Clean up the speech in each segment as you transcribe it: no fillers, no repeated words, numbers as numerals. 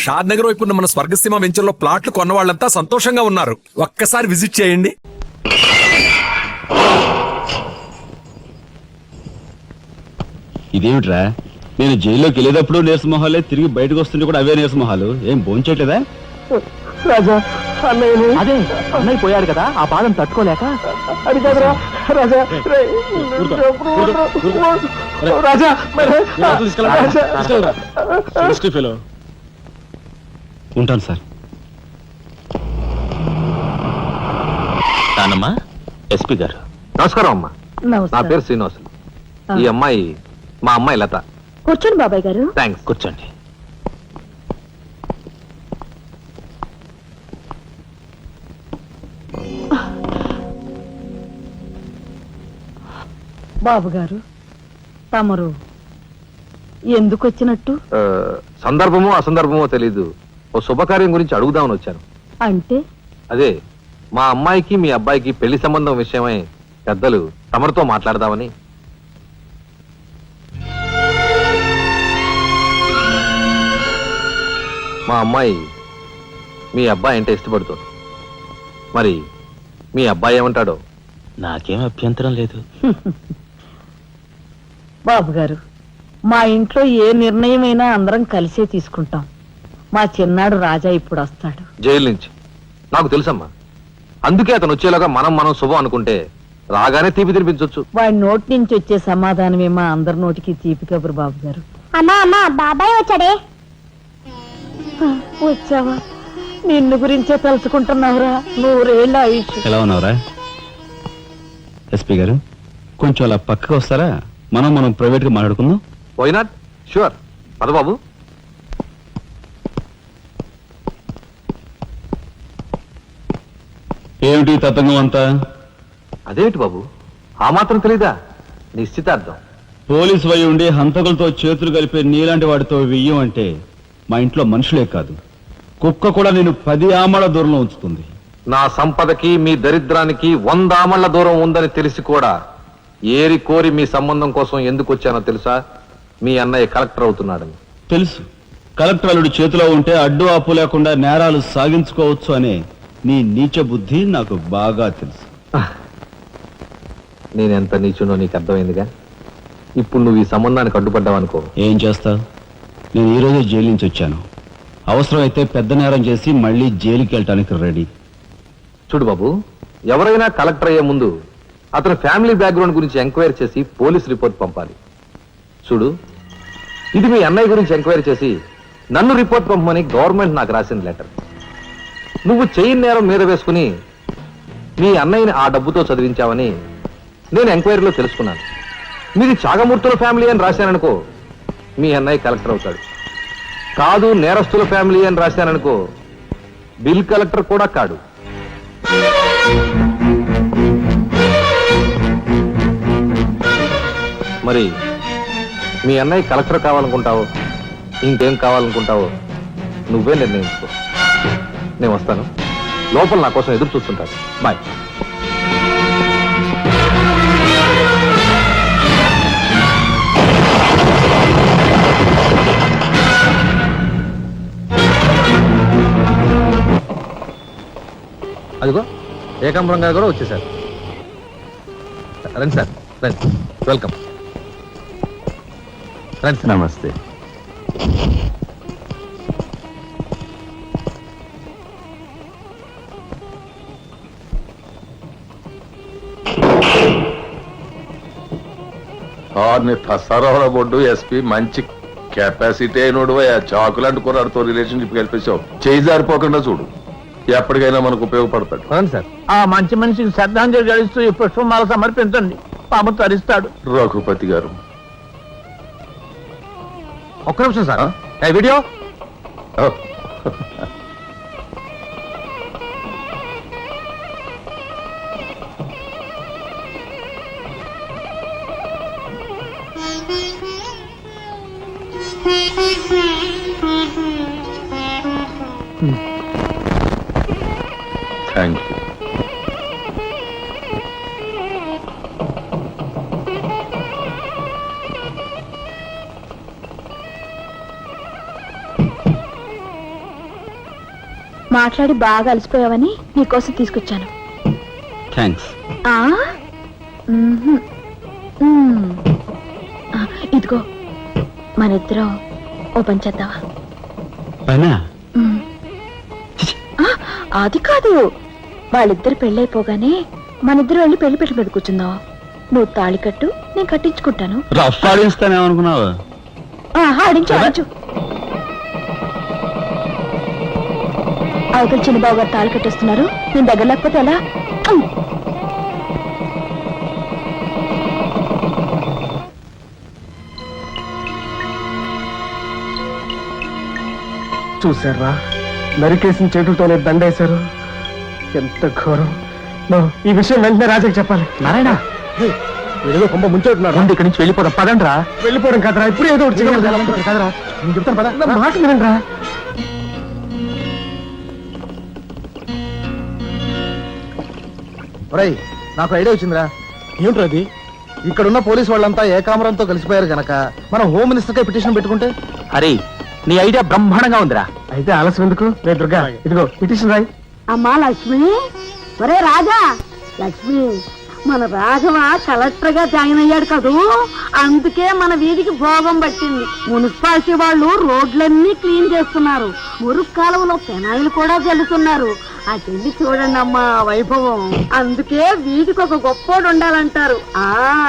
షాద్ నగర్ వైపు ఉన్న మన స్వర్గసీమ వెంచర్లో ప్లాట్లు కొన్న వాళ్ళంతా సంతోషంగా ఉన్నారు. ఒక్కసారి విజిట్ చేయండి. ఇదేమిట్రా, నేను జైల్లోకి వెళ్ళేటప్పుడు నీరసమొహాలే, తిరిగి బయటకు వస్తుంటే కూడా అవే నీరసమొహాలు. ఏం భోంచేయట్లేదా? రాజా అన్నయ్య అదే అన్నయ్య పోయాడు కదా, ఆ బాధను తట్టుకోలేక. అది కాదురా రాజా. రాజా ఉంటాను సార్. నానమ్మా, ఎస్పీ గారు. నమస్కారం అమ్మా. నా పేరు శ్రీనివాసులు. ఈ అమ్మాయి మా అమ్మాయి లత. కూర్చోండి బాబాయ్ గారు. థ్యాంక్స్. కూర్చోండి. బాబు గారు, తమరు ఎందుకు వచ్చినట్టు? సందర్భమో అసందర్భమో తెలీదు, ఓ శుభకార్యం గురించి అడుగుదామని వచ్చాను. అంటే అదే మా అమ్మాయికి మీ అబ్బాయికి పెళ్లి సంబంధం విషయమై పెద్దలు తమరితో మాట్లాడదామని. మా అమ్మాయి మీ అబ్బాయి అంటే ఇష్టపడుతుంది. మరి మీ అబ్బాయి ఏమంటాడో? నాకేం అభ్యంతరం లేదు. బాబు గారు, మా ఇంట్లో ఏ నిర్ణయమైనా అందరం కలిసే తీసుకుంటాం. మా చిన్నాడు రాజా ఇప్పుడు వస్తాడు జైలు నుంచి. నాకు తెలుసమ్మా, అందుకే అతను వచ్చేలాగా మనం శుభం అనుకుంటే రాగానే తీపి తినిపించవచ్చు. వాడి నోటి నుంచి వచ్చే సమాధానమే మా అందరి నోటికి తీపి కబురు. బాబు గారు. అమ్మా అమ్మా, బాబాయ్ వచ్చాడే. వచ్చావా? నిన్ను గురించే తలుచుకుంటున్నావురా. 100 ఏళ్ళ ఆయుష్. ఎలా ఉన్నావురా? ఎస్పీ గారు, కొంచెం అలా పక్కకు వస్తారా? మనం ప్రైవేట్ గా మాట్లాడుకుందాం. Why not? షూర్. పద బాబు. ఏమిటి తతంగం అంతా? అదేమిటి బాబు, ఆ మాత్రం తెలీదా? నిశ్చితార్థం. పోలీసు వై ఉండి హంతకులతో చేతులు కలిపే నీలాంటి వాడితో వెయ్యం అంటే మా ఇంట్లో మనుషులే కాదు, కుక్క కూడా నేను 10 ఆమళ్ల దూరంలో ఉంచుతుంది. నా సంపదకి మీ దరిద్రానికి 100 ఆమళ్ల దూరం ఉందని తెలిసి కూడా ఏరి కోరి మీ సంబంధం కోసం ఎందుకు వచ్చానో తెలుసా? మీ అన్నయ్య కలెక్టర్ అవుతున్నాడని. తెలుసు. కలెక్టర్ అల్లుడు చేతిలో ఉంటే అడ్డు ఆపు లేకుండా నేరాలు సాగించుకోవచ్చు అనే నీ నీచ బుద్ధి నాకు బాగా తెలుసు. నేనెంత నీచునో నీకు అర్థమైందిగా. ఇప్పుడు నువ్వు ఈ సంబంధానికి అడ్డుపడ్డావనుకో. ఏం చేస్తావు? నేను ఈ రోజే జైలు నుంచి వచ్చాను. అవసరమైతే పెద్ద నేరం చేసి మళ్ళీ జైలుకి వెళ్ళటానికి రెడీ. చూడు బాబు, ఎవరైనా కలెక్టర్ అయ్యే ముందు అతని ఫ్యామిలీ బ్యాక్గ్రౌండ్ గురించి ఎంక్వైరీ చేసి పోలీస్ రిపోర్ట్ పంపాలి. చూడు, ఇది మీ అన్నయ్య గురించి ఎంక్వైరీ చేసి నన్ను రిపోర్ట్ పంపమని గవర్నమెంట్ నాకు రాసిన లెటర్. నువ్వు చెయ్యి నేరం మీద వేసుకుని మీ అన్నయ్యని ఆ డబ్బుతో చదివించావని నేను ఎంక్వైరీలో తెలుసుకున్నాను. మీది చాగమూర్తుల ఫ్యామిలీ అని రాశాననుకో, మీ అన్నయ్య కలెక్టర్ అవుతాడు. కాదు, నేరస్తుల ఫ్యామిలీ అని రాశాననుకో, బిల్ కలెక్టర్ కూడా కాడు. మరి మీ అన్నయ్య కలెక్టర్ కావాలనుకుంటావో ఇంకేం కావాలనుకుంటావో నువ్వే నిర్ణయించుకో. నేను వస్తాను. లోపల నా కోసం ఎదురు చూస్తుంటాను. బాయ్. అదిగో ఏకాంబరం గారు కూడా వచ్చేసారు. రండి సార్, రండి. వెల్కమ్. రండి. నమస్తే. సరవర బొడ్డు ఎస్పీ మంచి కెపాసిటీ అయినోడు. చాకులాంటి కుర్రాడితో రిలేషన్షిప్ కల్పించావు. చేయి జారిపోకుండా చూడు, ఎప్పటికైనా మనకు ఉపయోగపడతాడు. సార్, ఆ మంచి మనిషికి శ్రద్ధాంజలి గడిస్తూ ఈ పుష్పమాల సమర్పించండి. పాము తరిస్తాడు. రఘుపతి గారు, ఒక్క నిమిషం సార్. Video thank you. మాట్లాడి బాగా అలసిపోయావని నీకోసం తీసుకొచ్చాను. థ్యాంక్స్. ఆ? మ్మ్హ్. మ్మ్. ఆ, ఇదిగో మనిద్దరం ఓ పని చేద్దావా? పైనా మ్మ్. ఆ, అది కాదు, వాళ్ళిద్దరు పెళ్ళైపోగానే మనిద్దరు వెళ్ళి పెళ్లి పెట్ట మీద కూర్చుందాం. నువ్వు తాళి కట్టు, నేను కట్టించుకుంటాను. రఫ్ ఆడిస్తానేమనుకున్నావు? ఆడించు ఆడించు. అవతల చిన్నబాబు గారు తాళి కట్టేస్తున్నారు, నేను దగ్గర లేకపోతే ఎలా? చూసారా, నరికేసిన చేతులతోనే దండేశారు. ఎంత ఘోరం. ఈ విషయం వెంటనే రాజాకి చెప్పాలి. నారాయణ ఏదో కొంప ముంచెట్టున్నాడు. ఇక్కడి నుంచి వెళ్ళిపోదాం పదండ్రా. వెళ్ళిపోవడం కదరా, ఇప్పుడు ఏదో ఒకటి చేయాలి కదరా. నేను చెప్తాను పద, నా మాట వినండిరా. ఒరేయ్, నాకు ఐడియా వచ్చిందిరా. ఏమిట్రా అది? ఇక్కడున్న పోలీసు వాళ్ళంతా ఏకామరంతో కలిసిపోయారు గనక మనం హోమ్ మినిస్టర్ కే పిటిషన్ పెట్టుకుంటే. అరే నీ ఐడియా బ్రహ్మాండంగా ఉందిరా. అయితే ఆలస్యం ఎందుకు? రే దుర్గా, ఇదిగో పిటిషన్ రాయి. అమ్మా లక్ష్మి, ఒరే రాజా, లక్ష్మి, మన రాఘవ కలెక్టర్ గా జాయిన్ అయ్యాడు కదూ, అందుకే మన వీధికి భోగం పట్టింది. మున్సిపాలిటీ వాళ్ళు రోడ్లన్నీ క్లీన్ చేస్తున్నారు, మురుగు కాలువలో పెనాయిలు కూడా చల్లుతున్నారు. ఆ చెల్లి చూడండి అమ్మా వైభవం. అందుకే వీధికి ఒక గొప్పోడు ఉండాలంటారు.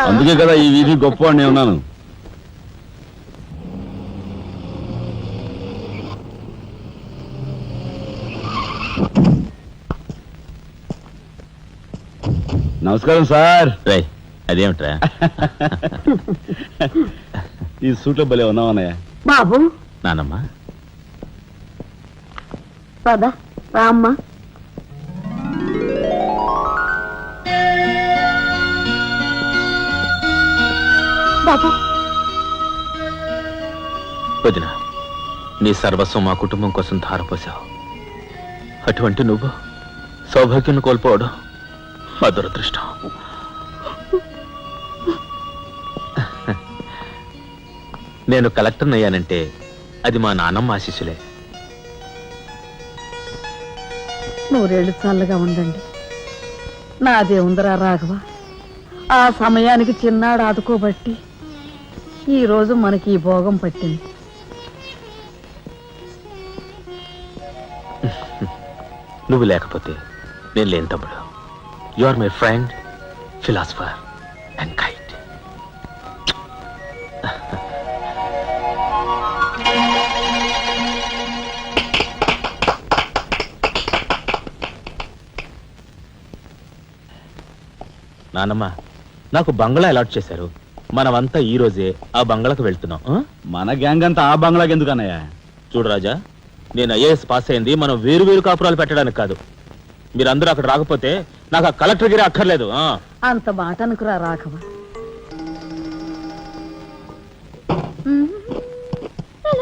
అందుకే కదా ఈ వీధి గొప్పవాడిని ఉన్నాను. నమస్కారం సార్. రే అదేమిట్రా? ఈ సూట్లో భలే ఉన్నావన్నయ్య. బాబు నానమ్మ పద రామ్మ. బాబు వదిన, నీ సర్వస్వం మా కుటుంబం కోసం ధారపోసావు. అటువంటి నువ్వు సౌభాగ్యం కోల్పోవడం మా దురదృష్టం. నేను కలెక్టర్ అయ్యానంటే అది మా నాన్నమ్మ ఆశీస్సులే. నూరేళ్ళు చల్లగా ఉండండి. నాదే ఉందరా రాఘవ, ఆ సమయానికి చిన్నాడు ఆదుకోబట్టి ఈ రోజు మనకి ఈ భోగం పట్టింది. నువ్వు లేకపోతే నేను లేని తమ్ముడు. You are my friend, philosopher and guide. నానమ్మ, నాకు బంగ్లా అలాట్ చేశారు. మనమంతా ఈ రోజే ఆ బంగ్లాకు వెళ్తున్నాం. మన గ్యాంగ్ అంతా ఆ బంగ్లాకి ఎందుకు అన్నయ్య? చూడు రాజా, నేను ఐఏఎస్ పాస్ అయింది మనం వేరు వేరు కాపురాలు పెట్టడానికి కాదు. మీరందరూ అక్కడ రాకపోతే నాకు ఆ కలెక్టర్ గిరి అక్కర్లేదు. అంత మాట అనుకురా రాఘవ.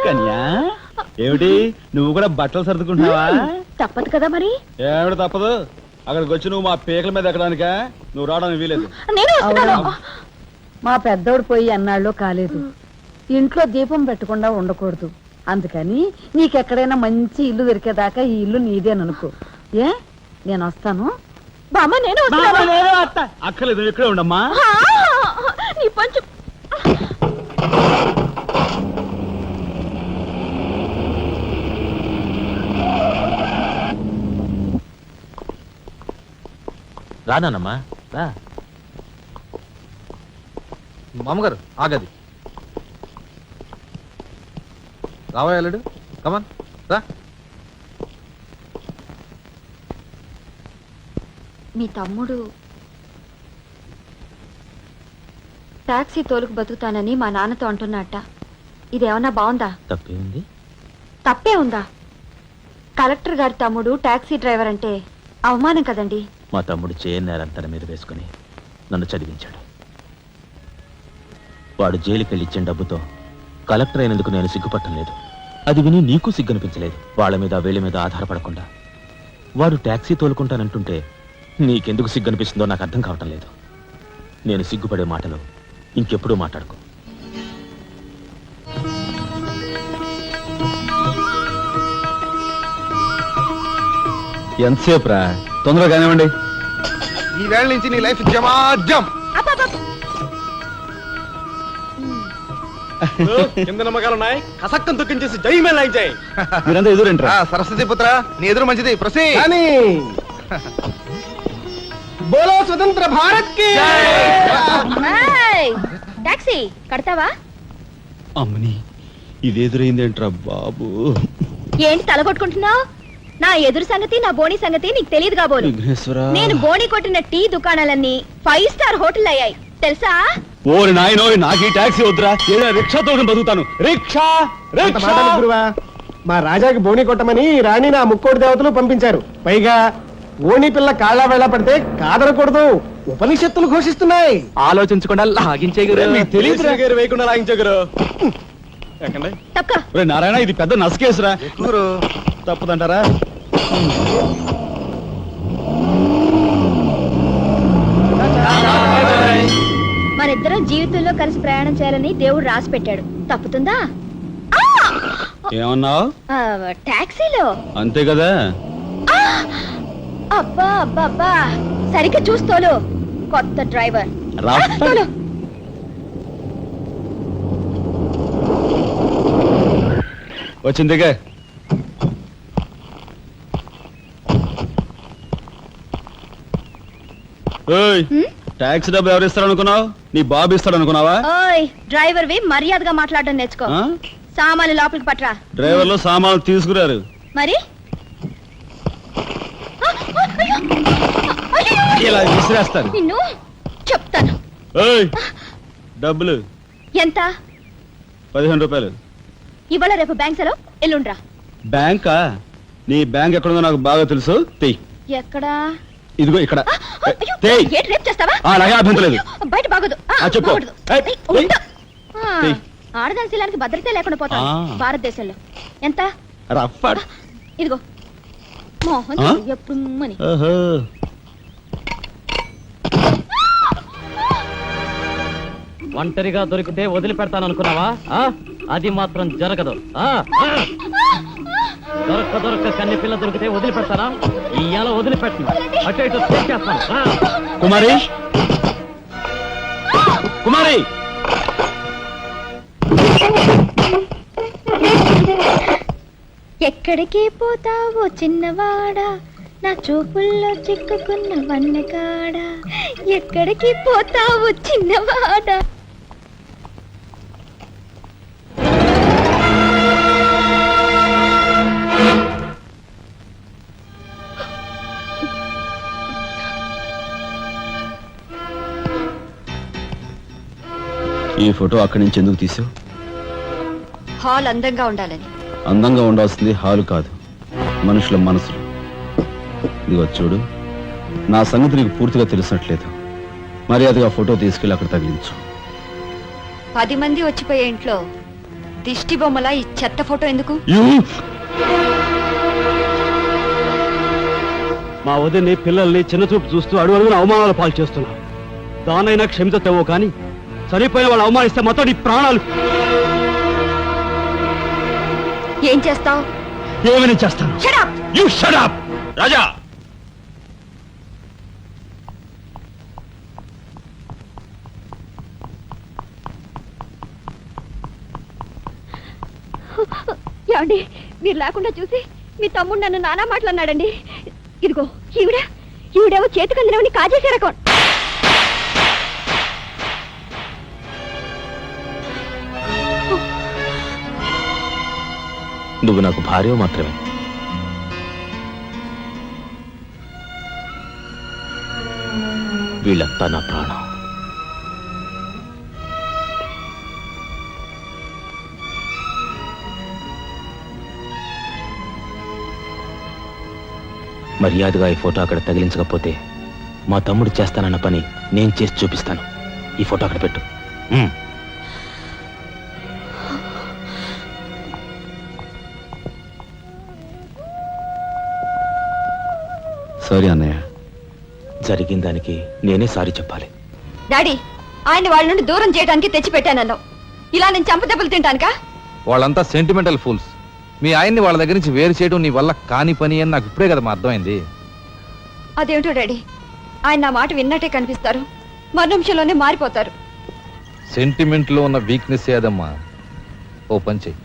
కన్యా, ఏమిటి నువ్వు కూడా బట్టలు సర్దుకుంటున్నావా? తప్పదు కదా మరి. ఏమిటి తప్పదు? అక్కడికి వచ్చి నువ్వు మా పీకల మీద ఎక్కడానికా? నువ్వు రావడానికి వీలేదు. నేను వస్తున్నాను. మా పెద్దోడు పోయి అన్నాళ్ళు కాలేదు. ఇంట్లో దీపం పెట్టకుండా ఉండకూడదు. అందుకని నీకెక్కడైనా మంచి ఇల్లు దొరికేదాకా ఈ ఇల్లు నీదేననుకో. ఏ, నేను వస్తాను. బామ్మ నేను వస్తున్నాను. అక్కర్లేదు, నువ్వు ఇక్కడే ఉండమ్మా. నీ పంచు రానానమ్మా రా. మామగారు ఆగది. రావాయలుడు, కమాన్ రా. మీ తమ్ముడు టాక్సీ తోలుకు బతుకుతానని మా నాన్నతో అంటున్నట్ట. ఇదేమన్నా బాగుందా? తప్పే ఉంది. తప్పే ఉందా? కలెక్టర్ గారి తమ్ముడు టాక్సీ డ్రైవర్ అంటే అవమానం కదండి. మా తమ్ముడు చేయన్నారని తన మీద వేసుకుని నన్ను చదివించాడు. వాడు జైలుకెళ్ళి ఇచ్చిన డబ్బుతో కలెక్టర్ అయినందుకు నేను సిగ్గుపట్టం లేదు. అది విని నీకు సిగ్గనిపించలేదు. వాళ్ళ మీద వీళ్ళ మీద ఆధారపడకుండా వాడు టాక్సీ తోలుకుంటానంటుంటే నీకెందుకు సిగ్గనిపిస్తుందో నాకు అర్థం కావటం లేదు. నేను సిగ్గుపడే మాటలు ఇంకెప్పుడూ మాట్లాడుకో. ఎంతసేపు రా, తొందరగా కానివ్వండి. ఈ వేళ నుంచి నీ లైఫ్ జమాజం. కింద నమ్మకాలు ఉన్నాయి, కసక్కం తొక్కించేసి జై మేళ జై. మీరంతా ఎదురేంట్రా? సరస్వతి పుత్ర, నీ ఎదురు మంచిది. ప్రసీ బోలో స్వతంత్ర భారత్ కి టాక్సీ కడతావా? అమ్మని, ఇది ఎదురైందేంట్రా బాబు? ఏంటి తల కొట్టుకుంటున్నావు? నా ఎదురు సంగతి, నా బోని సంగతి నీకు తెలియదు కాబోలు. విఘ్నేశ్వరా, నేను బోని కొట్టిన టీ దుకాణాలన్నీ 5 స్టార్ హోటల్ అయ్యాయి తెలుసా? ఓరి నాయనో, నాకు ఈ టాక్సీ వద్దురా, ఏదో రిక్షాతో బతుకుతాను. Rickshaw rickshaw. గురువా, మా రాజాకి బోని కొట్టమని రాణి నా ముక్కోటి దేవతలు పంపించారు. పైగా ఓణి పిల్ల కాళ్ళ వేళ పడితే కాదనకూడదు, ఉపనిషత్తులు ఘోషిస్తున్నాయి. ఆలోచించకుండా లాగించే మీకు తెలియదు వేయకుండా లాగించగరు. తక్క ఒరే నారాయణ, ఇది పెద్ద నసకేసురా. గురు తప్పదంటారా? మనిద్దరం జీవితంలో కలిసి ప్రయాణం చేయాలని దేవుడు రాసి పెట్టాడు. తప్పుతుందా? ఏమన్నావు? టాక్సీలో అంతే కదా. అబ్బా అబ్బా అబ్బా, సరిగ్గా చూస్తోలు. కొత్త డ్రైవర్ రా. తోలు. వచ్చిందిగా. టాక్సీ డబ్బు ఎవరు ఇస్తారు అనుకున్నావు? నీ బాబు ఇస్తాడు అనుకున్నావా? ఓయ్ డ్రైవర్ వి మర్యాదగా మాట్లాడడం నేర్చుకో. ఆ? సామాన్లు లోపలికి పట్రా. డ్రైవర్లు సామాన్లు తీసుకురారు. మరి ఇలా విసిరేస్తారు. నిన్ను చెప్తాను. ఏయ్, డబ్బులు ఎంత? 15 రూపాయలు. ఇవాళ రేపు బ్యాంక్ సెలవు, ఎల్లుండ్రా. బ్యాంకా? నీ బ్యాంక్ ఎక్కడుందో నాకు బాగా తెలుసు. తెయ్. ఎక్కడా? ఇదిగో ఇక్కడ. అయ్యో, తెయ్. ఏంటి రేపు చేస్తావా? అలాగే అభ్యంతరం లేదు. బయట బాగోదు. చెప్పు. బాగోదు. ఏయ్, ఏయ్, ఉండు. తెయ్. ఆడదాని శీలానికి భద్రత లేకుండా పోతాం భారతదేశంలో. ఎంత? రఫ్. ఇదిగో మోహన్ ఎప్పుడు మని. ఓహో. ఒంటరిగా దొరికితే వదిలిపెడతాను అనుకున్నావా? అది మాత్రం జరగదు. దొరక్క కన్ని పిల్ల దొరికితే వదిలిపెడతానా? ఇయ్యాల వదిలిపెట్టను, అటు ఇటు చేస్తాను. కుమారి, కుమారి, ఎక్కడికి పోతావో చిన్నవాడా, నా చూపుల్లో చిక్కుకున్న వన్నకాడా. ఎక్కడికి పోతావో చిన్నవాడా. ఈ ఫోటో అక్కడి నుంచి ఎందుకు తీసావు? హాల్ అందంగా ఉండాలని. అందంగా ఉండాల్సింది హాలు కాదు, మనుషుల మనసులు. ఇదిగో చూడు, నా సంగతి నీకు పూర్తిగా తెలిసినట్లేదు. మర్యాదగా ఫోటో తీసుకెళ్ళి అక్కడ తగిలించు. 10 మంది వచ్చిపోయే ఇంట్లో దిష్టి బొమ్మల ఈ చెత్త ఫోటో ఎందుకు? మా వదిని పిల్లల్ని చిన్నచూపు చూస్తూ అడుగున అవమానాలు పాలు చేస్తున్నా. దానైనా క్షమితేవో కానీ చనిపోయిన వాళ్ళు అవమానిస్తే మొత్తం నీ ప్రాణాలు. ఏం చేస్తావు? ఏమని చేస్తాను? You shut up! రాజా, ఏమండి, మీరు లేకుండా చూసి మీ తమ్ముడు నన్ను నానా మాట్లాడినాడండి. ఇదిగో ఈవిడేమో చేతికి అందినవని కాజేసే రకం. నువ్వు నాకు భార్య మాత్రమే. వీళ్ళంతా నా ప్రాణం. మర్యాదగా ఈ ఫోటో అక్కడ తగిలించకపోతే మా తమ్ముడు చేస్తానన్న పని నేను చేసి చూపిస్తాను. ఈ ఫోటో అక్కడ పెట్టు. సారీ అన్నయ్య. జరిగిన దానికి నేనే సారీ చెప్పాలి. డాడీ, ఆయన వాళ్ళ నుండి దూరం చేయడానికి తెచ్చి పెట్టానన్నావు. ఇలా నేను చంపదెబ్బలు తింటానుకా? వాళ్ళంతా సెంటిమెంటల్ ఫూల్స్. మీ ఆయన్ని వాళ్ళ దగ్గర నుంచి వేరు చేయడం నీ వల్ల కాని పని అని నాకు ఇప్పుడే కదమ్మా అర్థమైంది. అదేమిటో డాడీ, ఆయన నా మాట విన్నట్టే కనిపిస్తారు, మరు నిమిషంలోనే మారిపోతారు. సెంటిమెంట్ లో ఉన్న వీక్నెస్ ఏదమ్మా. ఓ పని చెయ్యి,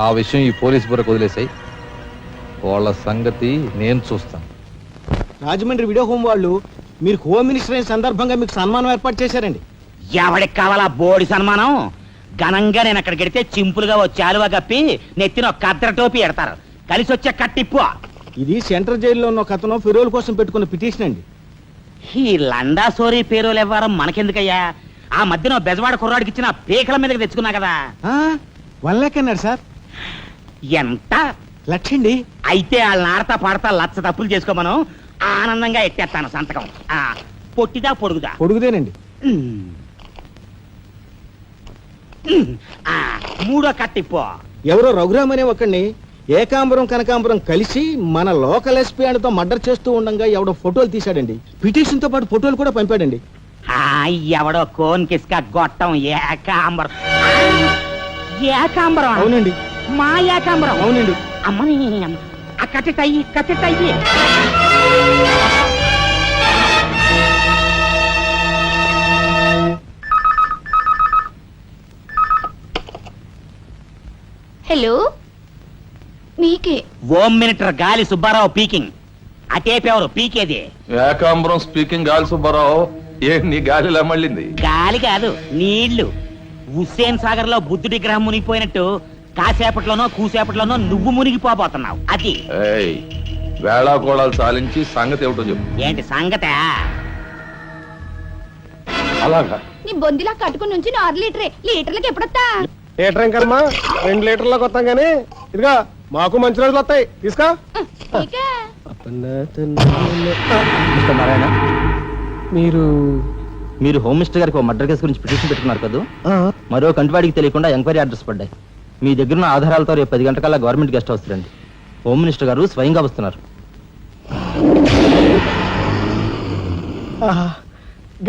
ఆ విషయం ఈ పోలీస్ బుర్రకు వదిలేసాయి. వాళ్ళ సంగతి నేను చూస్తాను. రాజమండ్రి వీడియో హోమ్ వాళ్ళు మీరు హోమ్ మినిస్టర్ అయిన సందర్భంగా మీకు సన్మానం ఏర్పాటు చేశారండి. ఎవడికి కావాలా బోడి సన్మానం? ఘనంగా నేను అక్కడికి వెడితే చింపులుగా ఓ చాలువ కప్పి నెత్తిన ఒక కద్దర టోపీ ఎడతారు. కలిసి వచ్చే కట్టిప్పు. ఇది సెంట్రల్ జైల్లో ఉన్న ఒక అతను ఫిరోల్ కోసం పెట్టుకున్న పిటిషన్ అండి. ఈ లండా సోరీ పేరోలు ఇవ్వడం మనకెందుకయ్యా? ఆ మధ్యన బెజవాడ కుర్రాడికి ఇచ్చిన పీకల మీదకి తెచ్చుకున్నా కదా. 1 lakh అన్నాడు సార్. ఎంత లక్షండి. అయితే వాళ్ళని ఆడతా పాడతా లచ్చ తప్పులు చేసుకోమను, ఆనందంగా ఎట్టేస్తాను సంతకం. పొట్టిదా పొడుగుదా? పొడుగుదేనండి. మూడో కట్టిప్పు. ఎవరో రఘురామ్ అనే ఒకడిని ఏకాంబరం కనకాంబరం కలిసి మన లోకల్ ఎస్పీ ఆయనతో మర్డర్ చేస్తూ ఉండగా ఎవడో ఫోటోలు తీశాడండి. పిటిషన్ తో పాటు ఫోటోలు కూడా పంపాడండి. ఎవడో కోన్ కిస్క గొట్టం ఏకాంబరం. ఏకాంబరం? అవునండి. మా ఏకాంబరం? అవునండి. అమ్మని కట్టెట్టయ్యి కట్టెట్టయ్యి. హలో, మీకే. ఓం మినిటర్ గాలి సుబ్బారావు పీకింగ్. అటేపెవరు పీకేది? ఏకాంబరం స్పీకింగ్ గాలి సుబ్బారావు. నీ గాలిలా మళ్ళింది? గాలి కాదు, నీళ్లు. హుస్సేన్ సాగర్ లో బుద్ధుడి గ్రహం మునిగిపోయినట్టు కాసేపట్లోనో కూసేపట్లోనో నువ్వు మునిగిపోబోతున్నావు. అది వేళాకోళాలు సాలించి సంగతి ఏమిటో చెప్పు. ఏంటి సంగతే? అలాగా నీ బొందిలా కట్టుకుని నుంచి 6 లీటరే, లీటర్లకు ఎప్పుడొస్తా? లీటర్ ఏం కర్మ, 2 లీటర్లకు వస్తాం గానీ ఇదిగా మాకు మంచి రోజులు వస్తాయి, తీసుకో. నారాయణ, మీరు మీరు హోమ్ మినిస్టర్ గారికి మర్డర్ కేసు గురించి పిటిషన్ పెట్టుకున్నారు కదా. మరో కంటివాడికి తెలియకుండా ఎంక్వైరీ అడ్రస్ పడ్డాయి. మీ దగ్గర ఉన్న ఆధారాలతో రేపు 10 గంటకల్లా గవర్నమెంట్ గెస్ట్ హౌస్ రండి. హోమ్ మినిస్టర్ గారు స్వయంగా వస్తున్నారు.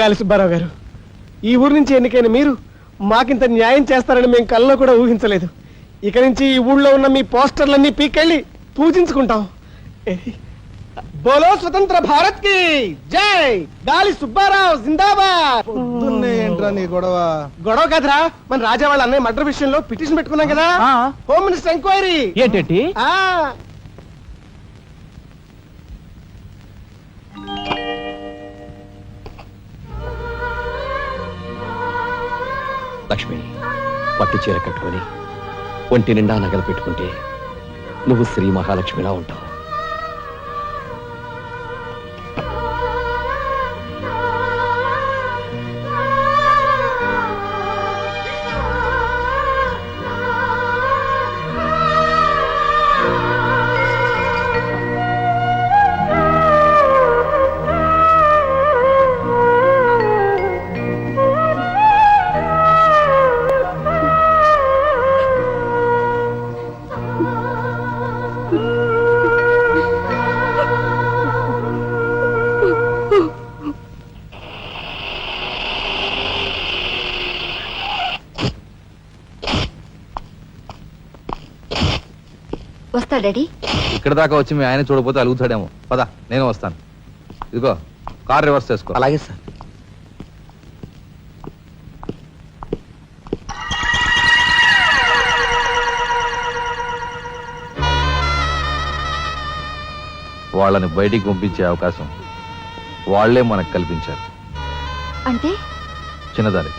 గాలి సుబ్బారావు గారు, ఈ ఊరు నుంచి ఎన్నికైన మీరు మాకింత న్యాయం చేస్తారని మేము కల్లో కూడా ఊహించలేదు. ఇక నుంచి ఈ ఊళ్ళో ఉన్న మీ పోస్టర్లన్నీ పీకెళ్ళి పూజించుకుంటాం. బోలో స్వతంత్ర భారత్ కి జై. గాలి సుబ్బారావు జిందాబాద్. ఏంట్రా నీ గొడవ? గొడవ కదరా, మన రాజా వాళ్ళ అన్నయ్య మర్డర్ విషయంలో పిటిషన్ పెట్టుకున్నాం కదా. Home minister enquiry. ఏంటి? లక్ష్మి, పట్టు చీర కట్టుకొని ఒంటి నిండా నగలు పెట్టుకుంటే నువ్వు శ్రీ మహాలక్ష్మిలా ఉంటావు. వస్తా డాడీ. ఇక్కడ దాకా వచ్చి మీ ఆయన చూడకపోతే అలుగుతాడేమో. పద, నేను వస్తాను. ఇదిగో కార్ రివర్స్ చేసుకో. అలాగే సార్. వాళ్ళని బయటికి పంపించే అవకాశం వాళ్లే మనకు కల్పించారు. అంటే చిన్నదారి,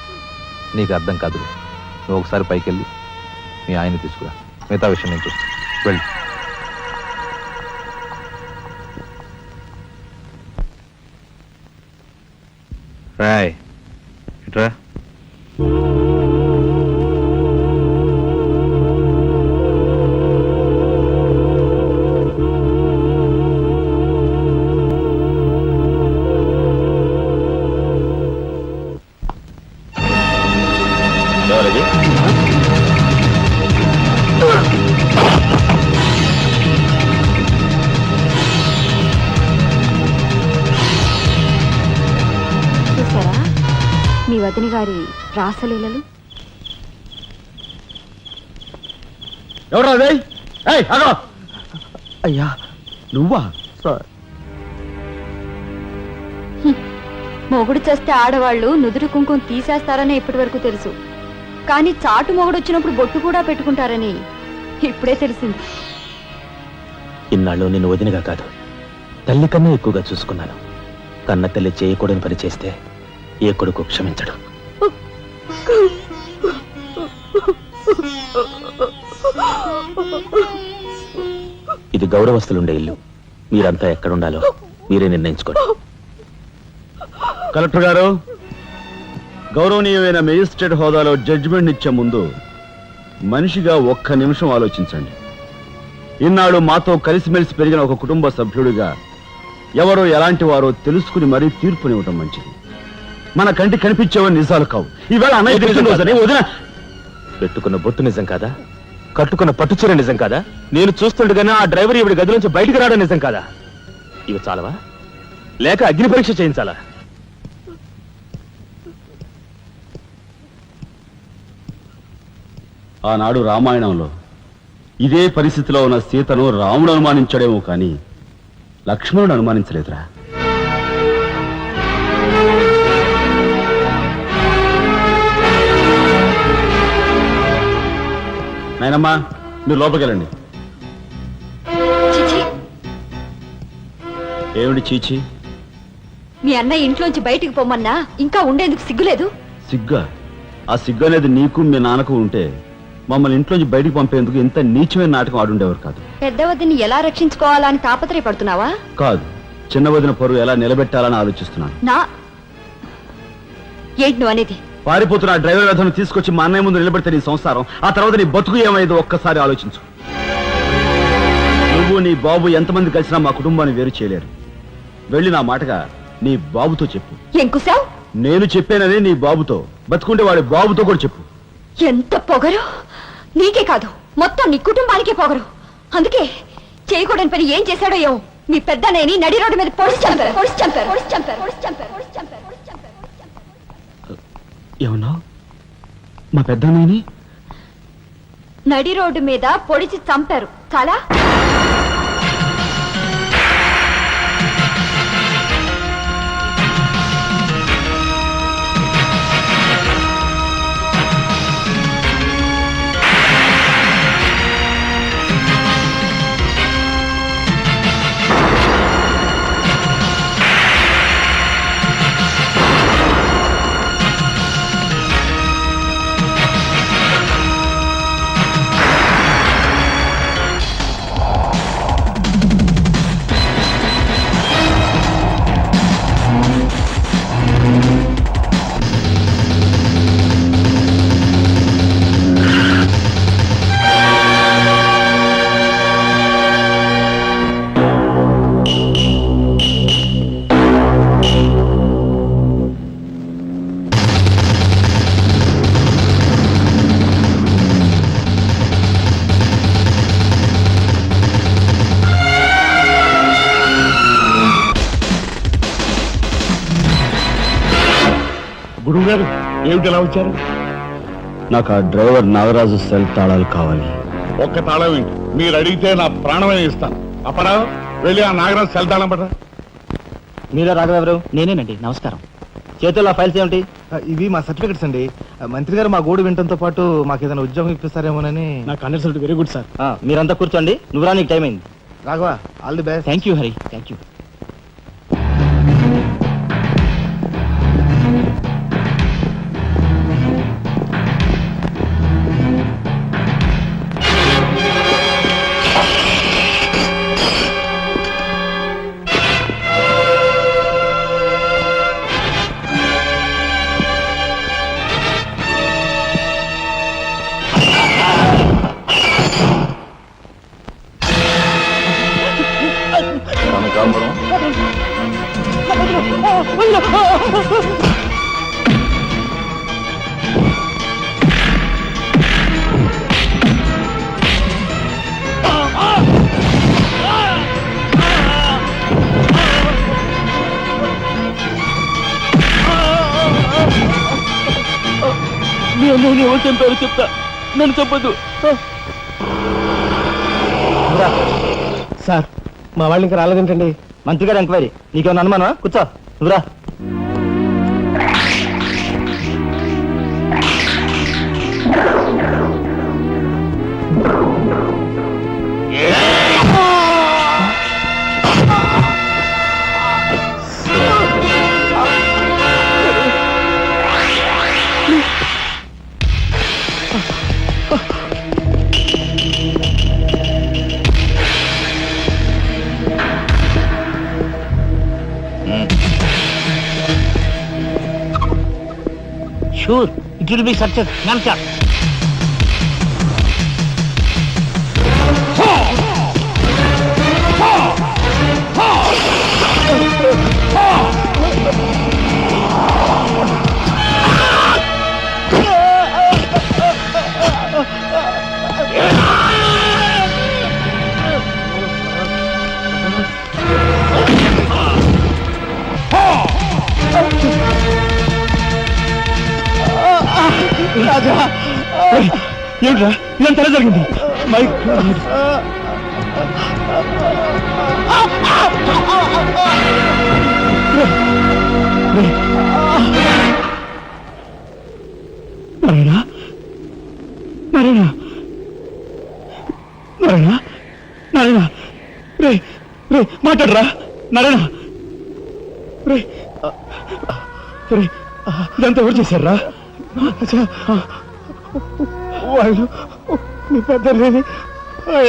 నీకు అర్థం కాదు. నువ్వు ఒకసారి పైకి వెళ్ళి మీ ఆయన్ని తీసుకురా. మిగతా విషయం నేను చూస్తాను. వెళ్ళి రాయ్ ఇట్రా. ఎవరది? చూసారా మీ వదిన గారి రాసలీలలు? ఎవరా ఏయ్, ఆగు! అయ్యా నువ్వా? మొగుడు చేస్తే ఆడవాళ్ళు నుదురు కుంకుమ తీసేస్తారని ఇప్పటి వరకు తెలుసు, కానీ చాటు మొగుడు వచ్చినప్పుడు బొట్టు కూడా పెట్టుకుంటారని ఇప్పుడే తెలిసింది. ఇన్నాళ్ళు నిన్ను వదినగా కాదు, తల్లి కన్నా ఎక్కువగా చూసుకున్నాను. కన్న తల్లి చేయకూడని పని చేస్తే ఏ కొడుకు క్షమించడు. ఇది గౌరవస్తులుండే ఇల్లు. మీరంతా ఎక్కడుండాలో మీరే నిర్ణయించుకోండి. కలెక్టర్ గారు, గౌరవనీయమైన మేజిస్ట్రేట్ హోదాలో జడ్జిమెంట్ ఇచ్చే ముందు మనిషిగా ఒక్క నిమిషం ఆలోచించండి. ఇన్నాళ్ళు మాతో కలిసిమెలిసి పెరిగిన ఒక కుటుంబ సభ్యుడిగా ఎవరో ఎలాంటి వారో తెలుసుకుని మరీ తీర్పునివ్వటం మంచిది. మన కంటి కనిపించేవని నిజాలు కావు. ఈవేళ అన్నయ్య పుట్టినరోజని వదిన పెట్టుకున్న బొట్టు నిజం కాదా? కట్టుకున్న పట్టుచీర నిజం కాదా? నేను చూస్తుండగానే ఆ డ్రైవర్ ఇవిడి గది నుంచి బయటికి రావడం నిజం కాదా? ఇవి చాలవా, లేక అగ్ని పరీక్ష చేయించాలా? ఆనాడు రామాయణంలో ఇదే పరిస్థితిలో ఉన్న సీతను రాముడు అనుమానించాడేమో కానీ లక్ష్మణుడు అనుమానించలేదురా. నాయనమ్మా, మీరు లోపలికి వెళ్ళండి. చిచి, ఏమిటి చీచి? మీ అన్నయ్య ఇంట్లోంచి బయటికి పొమ్మన్నా ఇంకా ఉండేందుకు సిగ్గులేదు? సిగ్గా? ఆ సిగ్గు అనేది నీకు మీ నాన్నకు ఉంటే మమ్మల్ని ఇంట్లోంచి బయటికి పంపేందుకు ఇంత నీచమైన నాటకం ఆడుండేవారు కాదు. పెద్ద వదిని ఎలా రక్షించుకోవాలా అని తాపత్రయపడుతున్నావా? కాదు, చిన్న వదిన పరువు ఎలా నిలబెట్టాలని ఆలోచిస్తున్నాను. ఏంటి నువ్వు అనేది? పారిపోతున్న ఆ డ్రైవర్ వ్యధను తీసుకొచ్చి మా అన్నయ్య ముందు నిలబెడితే నీ సంసారం, ఆ తర్వాత నీ బతుకు ఏమైందో ఒక్కసారి ఆలోచించు. నువ్వు నీ బాబు ఎంతమంది కలిసినా మా కుటుంబాన్ని వేరు చేయలేరు. వెళ్ళి నా మాటగా నీ బాబుతో చెప్పు. ఏం కుశావ్? నేను చెప్పానని నీ బాబుతో, బతుకుంటే వాడి బాబుతో కూడా చెప్పు. ఎంత పొగరు! నీకే కాదు, మొత్తం నీ కుటుంబానికే పొగరు. అందుకే చేయకూడని పని ఏం చేశాడో ఏమో మీ పెద్దనేని నడి రోడ్డు మీద పొడిచి చంపారు. ఏమన్నా? మా పెద్దన్నయ్యని నడి రోడ్డు మీద పొడిచి చంపారు. చాలా గురువు గారు ఏమిటి ఎలా వచ్చారు? నాకు ఆ డ్రైవర్ నాగరాజు సెల్ తాళాలు కావాలి. ఒక్క తాళం ఏంటి, మీరు అడిగితే నా ప్రాణమే ఇస్తాను. అప్పరా వెళ్ళి ఆ నాగరాజు సెల్ తాళం పడరా. మీరే రాఘవెవరు? నేనేనండి. నమస్కారం. చేతుల్లో ఫైల్స్ ఏమిటి? ఇవి మా సర్టిఫికెట్స్ అండి. మంత్రి గారు మా గోడు వినడంతో పాటు మాకు ఏదైనా ఉద్యోగం ఇప్పిస్తారేమోనని. నాకు కండక్ట్ వెరీ గుడ్ సార్. మీరంతా కూర్చోండి. నువ్వు రా, నీకు టైం అయింది. Raghava, all the best. Thank you Hari, thank you. కనకాంబరం, నేను ఎవరు చంపారో చెప్తా, నన్ను చెప్పదు. సార్ మా వాళ్ళు ఇంకా రాలేదేంటండి? మంత్రి గారు ఎంక్వైరీ, నీకేమన్నా అనుమానమా? కూర్చో, నువ్వురా. Sure it will be success. Raja, ఏమిట్రా ఇదంతా ఎలా జరిగింది? నారాయణ, నారాయణ, నారాయణ, నారాయణ, రే రే మాట్లాడరా నారాయణ, రే రే ఇదంతా ఎవరు చేశారా? వాళ్ళు మీ పెద్దలేని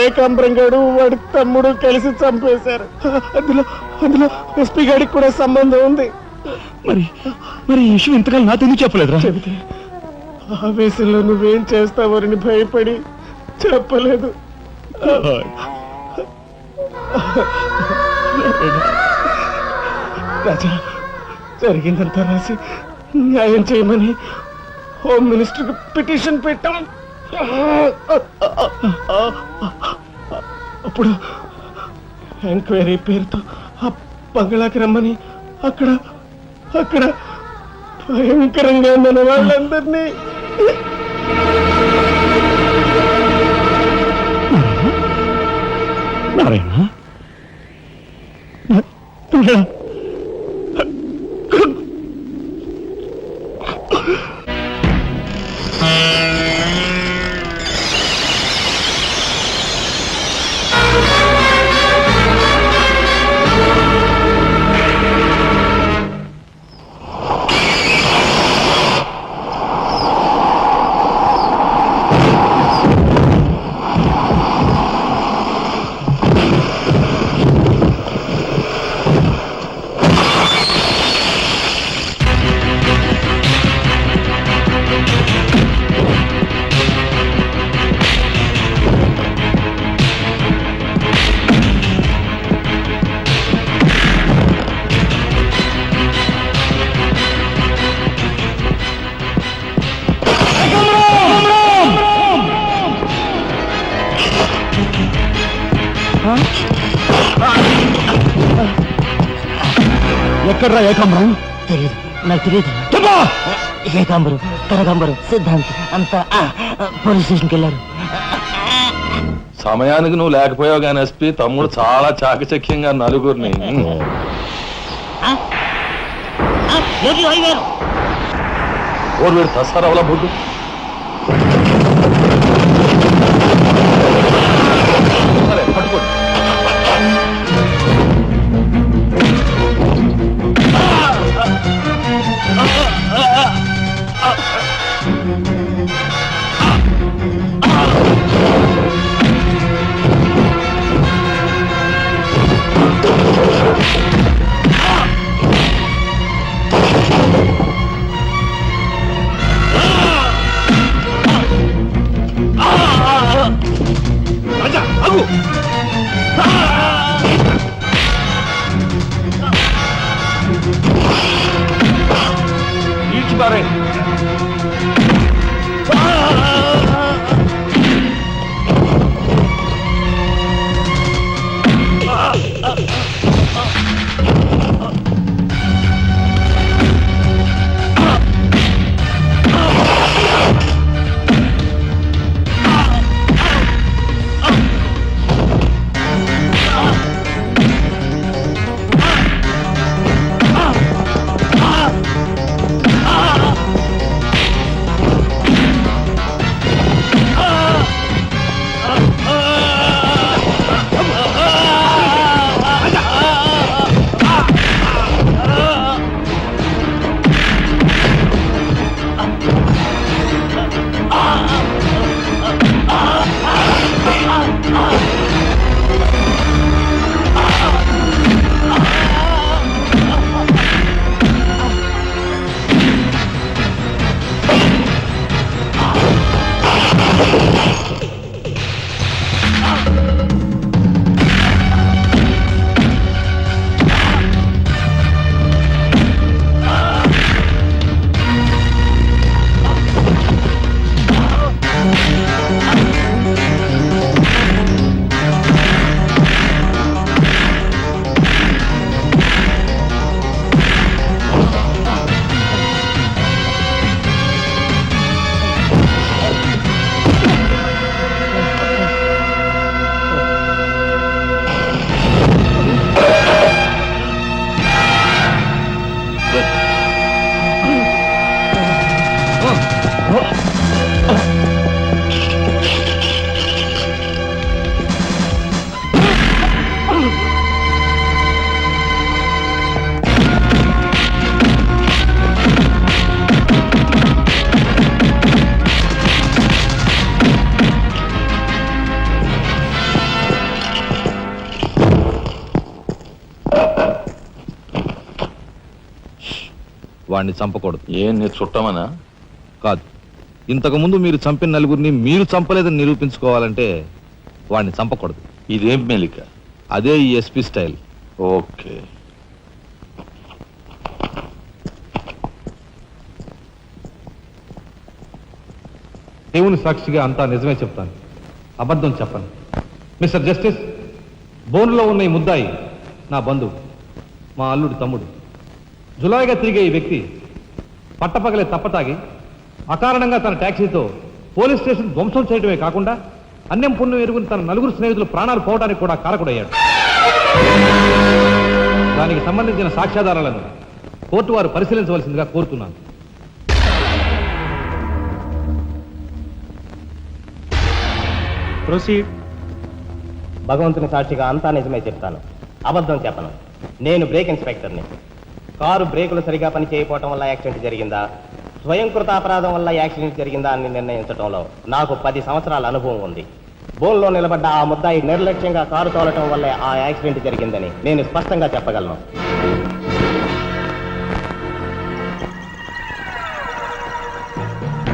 ఏకాంబరం గారు వాడి తమ్ముడు కలిసి చంపేశారు. అందులో అందులో ఎస్పీ గారికి కూడా సంబంధం ఉంది. మరి మరి ఈ విషయం ఇంతకాలం నాతో ఎందుకు చెప్పలేదురా? చెబితే ఆవేశంలో నువ్వేం చేస్తావని భయపడి చెప్పలేదు. రాజా, జరిగిందంతా రాసి న్యాయం చేయమని హోమ్ మినిస్టర్కి పిటిషన్ పెట్టాం. అప్పుడు ఎంక్వైరీ పేరుతో ఆ బంగ్లాకి రమ్మని అక్కడ అక్కడ భయంకరంగా మన వాళ్ళందరినీ నారాయణ, ఎక్కడ్రా ఏకాంబరం? తెలియదు, నాకు తెలియదు. ఏకాంబరం, కనకాంబరం, సిద్ధాంత్ అంతా పోలీస్ స్టేషన్కి వెళ్ళారు. సమయానికి నువ్వు లేకపోయావు కానీ ఎస్పీ తమ్ముడు చాలా చాకచక్యంగా నలుగురిని ఓరు వీడు తస్తారావులా బొడ్డు. సరే పట్టుకోండి. వాడిని చంపకూడదు. ఏం నీ చుట్టమనా? కాదు, ఇంతకు ముందు మీరు చంపిన నలుగురిని మీరు చంపలేదని నిరూపించుకోవాలంటే వాడిని చంపకూడదు. ఇదేం మెలిక? అదే ఈ ఎస్పీ స్టైల్. ఓకే. దేవుని సాక్షిగా అంతా నిజమే చెప్తాను, అబద్ధం చెప్పను. మిస్టర్ జస్టిస్, బోన్లో ఉన్న ఈ ముద్దాయి నా బంధువు, మా అల్లుడు తమ్ముడు. జులాయిగా తిరిగే ఈ వ్యక్తి పట్టపగలే తప్పతాగి అకారణంగా తన ట్యాక్సీతో పోలీస్ స్టేషన్ ధ్వంసం చేయడమే కాకుండా అన్యం పుణ్యం ఎరుగుని తన నలుగురు స్నేహితులు ప్రాణాలు పోవడానికి కూడా కారకుడయ్యాడు. దానికి సంబంధించిన సాక్ష్యాధారాలను కోర్టు వారు పరిశీలించవలసిందిగా కోరుతున్నాను. ప్రొసీడ్. భగవంతుని సాక్షిగా అంతా నిజమే చెప్తాను, అబద్ధం చెప్పను. నేను బ్రేక్ ఇన్స్పెక్టర్ని. కారు బ్రేకులు సరిగా పని చేయకపోవటం వల్ల యాక్సిడెంట్ జరిగిందా, స్వయంకృత అపరాధం వల్ల యాక్సిడెంట్ జరిగిందా అని నిర్ణయించడంలో నాకు 10 సంవత్సరాల అనుభవం ఉంది. బోన్లో నిలబడ్డ ఆ ముద్దాయి నిర్లక్ష్యంగా కారు తోలటం వల్లే ఆ యాక్సిడెంట్ జరిగిందని నేను స్పష్టంగా చెప్పగలను.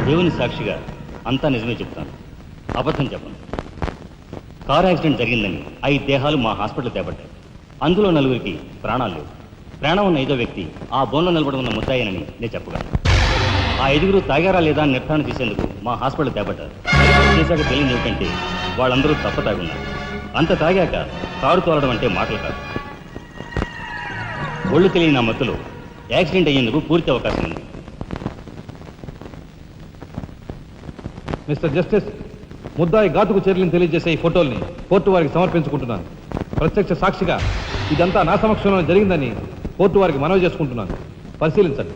దేవుని సాక్షిగా అంతా నిజమే చెప్తాను, అబద్ధం చెప్పను. కారు యాక్సిడెంట్ జరిగిందని 5 దేహాలు మా హాస్పిటల్ తేబడ్డాయి. అందులో 4గురికి ప్రాణాలు లేవు. ప్రాణం ఉన్న 5వ వ్యక్తి ఆ బోన్లో నిలబడి ఉన్న ముద్దాయినని నేను చెప్పగలను. ఆ 5గురు తాగారా లేదా అని నిర్ధారణ చేసేందుకు మా హాస్పిటల్ తేబడ్డారు. చేశాక తెలియదు ఏమిటంటే వాళ్ళందరూ తప్ప తాగున్నారు. అంత తాగాక కారు తోలడం అంటే మాటలు కాదు. ఒళ్ళు తెలియని ఆ మత్తులో యాక్సిడెంట్ అయ్యేందుకు పూర్తి అవకాశం ఉంది. మిస్టర్ జస్టిస్, ముద్దాయి ఘాతుకు చర్యలను తెలియజేసే ఈ ఫోటోల్ని కోర్టు వారికి సమర్పించుకుంటున్నాను. ప్రత్యక్ష సాక్షిగా ఇదంతా నా సమక్షంలో జరిగిందని కోర్టు వారికి మనవి చేసుకుంటున్నాను. పరిశీలించండి.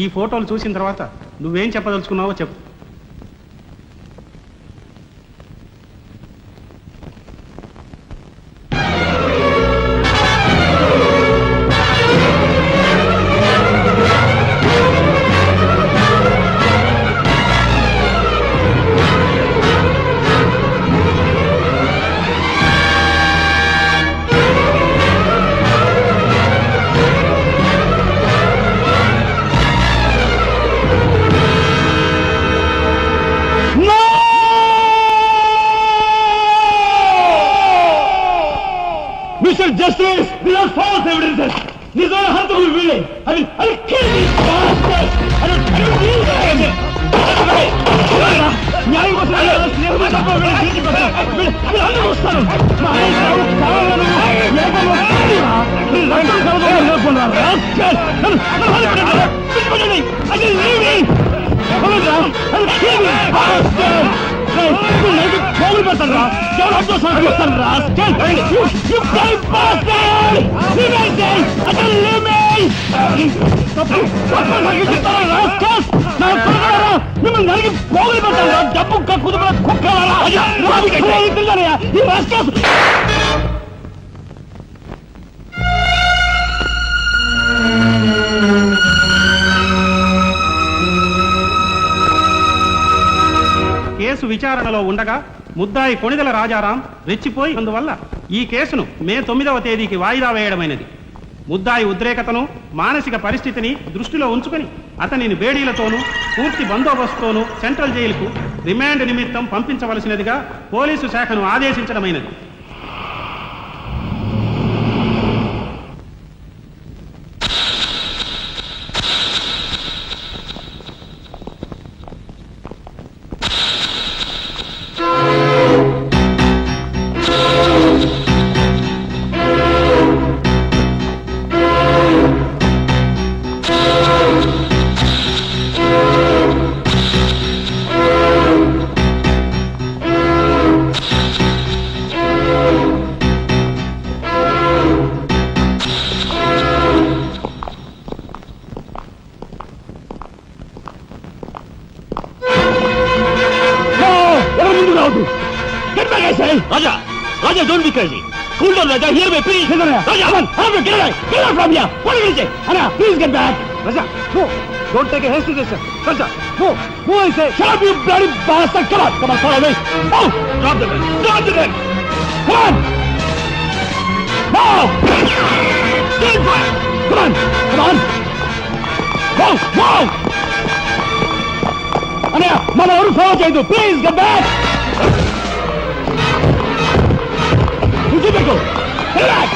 ఈ ఫోటోలు చూసిన తర్వాత నువ్వేం చెప్పదలుచుకున్నావో చెప్పు. Mister justice, these are false evidences. నిజమైన హంతకులు వీళ్ళే. I'll kill these bastards. I don't need them. న్యాయం కోసం స్నేహితులు తప్ప వీళ్ళు వీళ్ళందరూ వస్తారు. పోగులు పెడతాను రా, ఎవరు అడ్డు వస్తాను రా. మిమ్మల్ని నలిగి పోగులు పెడతాను రా. డబ్బు కుదురు కుక్కలారా. కేసు విచారణలో ఉండగా ముద్దాయి కొణిదెల రాజారాం రెచ్చిపోయి అందువల్ల ఈ కేసును మే 9వ తేదీకి వాయిదా వేయడమైనది. ముద్దాయి ఉద్రేకతను, మానసిక పరిస్థితిని దృష్టిలో ఉంచుకొని అతనిని బేడీలతోనూ పూర్తి బందోబస్తుతోనూ సెంట్రల్ జైలుకు రిమాండ్ నిమిత్తం పంపించవలసినదిగా పోలీసు శాఖను ఆదేశించడమైనది. Raja! Raja, don't be crazy! Cool down, Raja! Hear me, please! Raja, come on! Get away! Get away from here! What are you going to say? Anna, please get back! Raja, no! Don't take a hasty decision. Sanjay, move! Move, I say! Shut up, you bloody bastard! Come on, follow me! Move! Drop the gun! Drop the gun! Come on! Move! Get back! Come on! Come on! Move! Move! Anaya, మన ఎవరు follow చేయదు. Please, get back! Get back!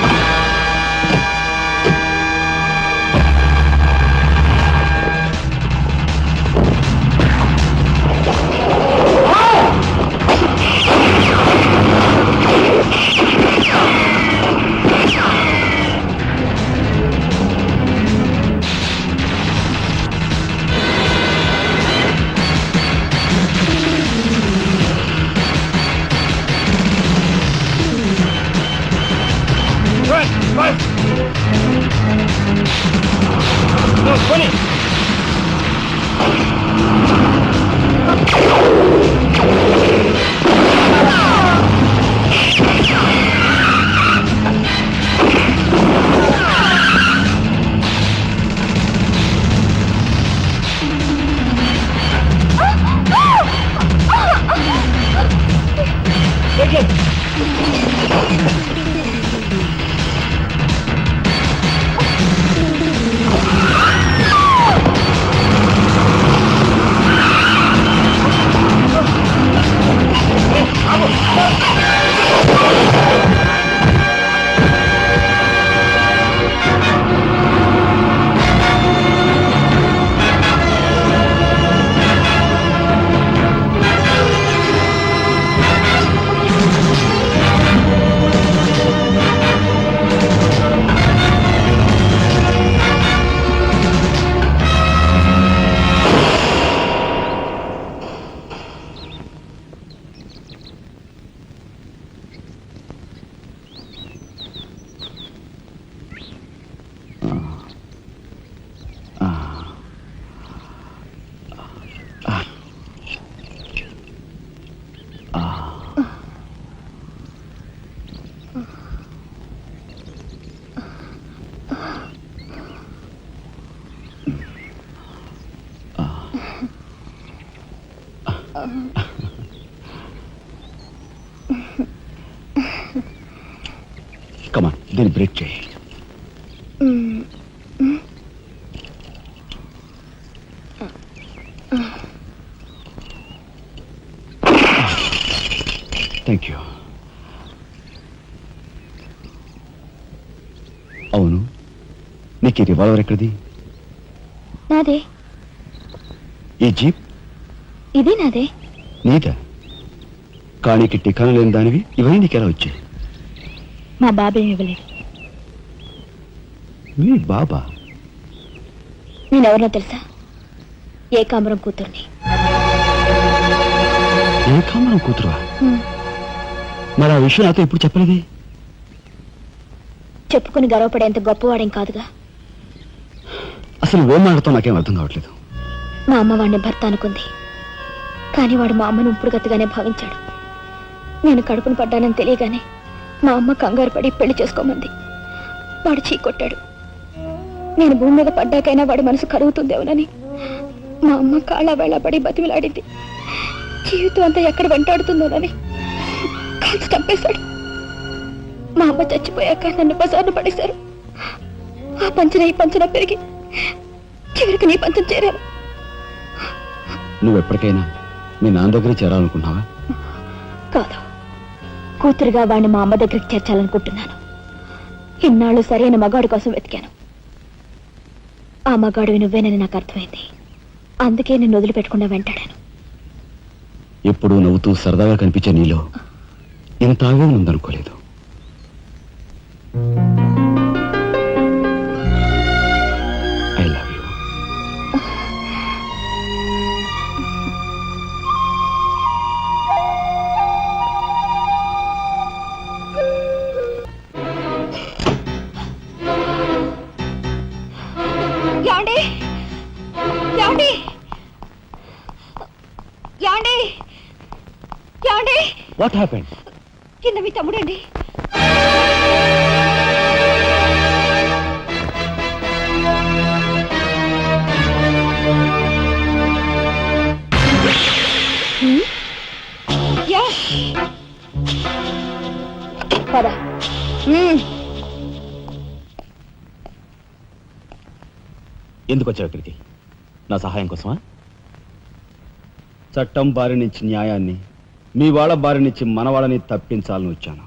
Come on, then break చేయి. Thank you. అవును, నీకు ఈ revolver ఎక్కడిది? నాదే. ఈ జీప్? ఇది నాదే. నీదా? కానీకి టికాన లేని దానివి ఇవన్నీ నీకెలా వచ్చాయి? మా బాబే ఇవ్వలేదు. మీ బాబా? నేనెవరినో తెలుసా? ఏకాంబరం కూతుర్ని. ఏకాంబరం కూతురువా? మరి ఆ విషయం నాతో ఎప్పుడు చెప్పలేదే? చెప్పుకుని గర్వపడేంత గొప్పవాడేం కాదుగా. అసలు ఏం మాట్లాడుతావు నాకేం అర్థం కావట్లేదు. మా అమ్మ వాడిని భర్త అనుకుంది, కానీ వాడు మా అమ్మను ఉంపుడుగత్తగానే భావించాడు. నేను కడుపును పడ్డానని తెలియగానే మా అమ్మ కంగారు పడి పెళ్లి చేసుకోమంది. వాడు చీకొట్టాడు. నేను భూమి మీద పడ్డాకైనా వాడి మనసు కరుగుతుందేమోనని మా అమ్మ కాళ్ళ వేళపడి బతిమిలాడింది. జీవితం అంతా ఎక్కడ వెంటాడుతుందోనని కాల్చి చంపేశాడు. మా అమ్మ చచ్చిపోయాక నన్ను బజార్ను పడేశారు. ఆ పంచన ఈ పంచన పెరిగి చివరికి నీ పంచం చేరాను. నువ్వు ఎప్పటికైనా మీ నాన్న దగ్గర చేరాలనుకున్నావా? కాదు, కూతురుగా వాడిని మా అమ్మ దగ్గరికి చేర్చాలనుకుంటున్నాను. ఇన్నాళ్ళు సరైన మగాడు కోసం వెతికాను. ఆ మగాడివి నువ్వేనని నాకు అర్థమైంది. అందుకే నేను వదిలిపెట్టకుండా వెంటాడాను. ఎప్పుడూ నవ్వుతూ సరదాగా కనిపించే నీలో ఇంత ఆవేదన ఉందనుకోలేదు. I love you. యాండి యాండి యాండి యాండి వాట్ హ్యాపెండ్? కింద మీ తమ్ముడండి. పద. ఎందుకు వచ్చావు ఇక్కడికి? నా సహాయం కోసమా? చట్టం బారి నుంచి న్యాయాన్ని, మీ వాళ్ళ బారి నుంచి మన వాళ్ళని తప్పించాలని వచ్చాను.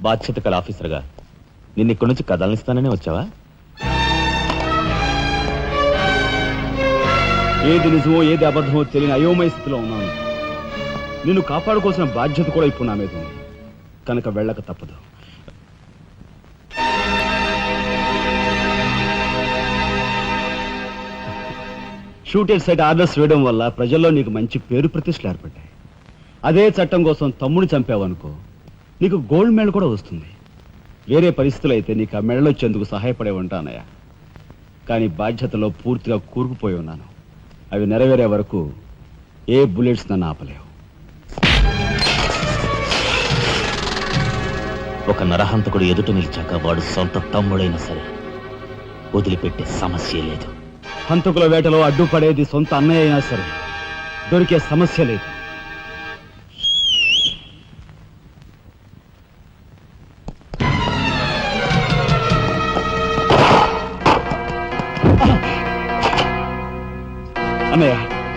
బాధ్యత కల ఆఫీసర్గా నిన్ను ఇక్కడి నుంచి కదలనిస్తాననే వచ్చావా? ఏది నిజమో ఏది అబద్ధమో తెలియని అయోమయ స్థితిలో ఉన్నాను. నిన్ను కాపాడుకోవాల్సిన బాధ్యత కూడా ఇప్పుడు నా మీద ఉంది కనుక వెళ్ళక తప్పదు. షూటెడ్ సైట్ ఆర్డర్స్ వేయడం వల్ల ప్రజల్లో నీకు మంచి పేరు ప్రతిష్టలు ఏర్పడ్డాయి. అదే చట్టం కోసం తమ్ముడిని చంపావనుకో, నీకు గోల్డ్ మెడల్ కూడా వస్తుంది. వేరే పరిస్థితులు అయితే నీకు ఆ మెడల్ వచ్చేందుకు సహాయపడే ఉంటానయ్యా. కానీ బాధ్యతలో పూర్తిగా కూరుకుపోయి ఉన్నాను. అవి నెరవేరే వరకు ఏ బుల్లెట్స్ నన్ను ఆపలేవు. ఒక నరహంతకుడు ఎదుట నిలిచాక వాడు సొంత తమ్ముడైనా సరే వదిలిపెట్టే సమస్య లేదు. హంతకుల వేటలో అడ్డుపడేది సొంత అన్నయ్య అయినా సరే దొరికే సమస్య లేదు. అన్నయ్య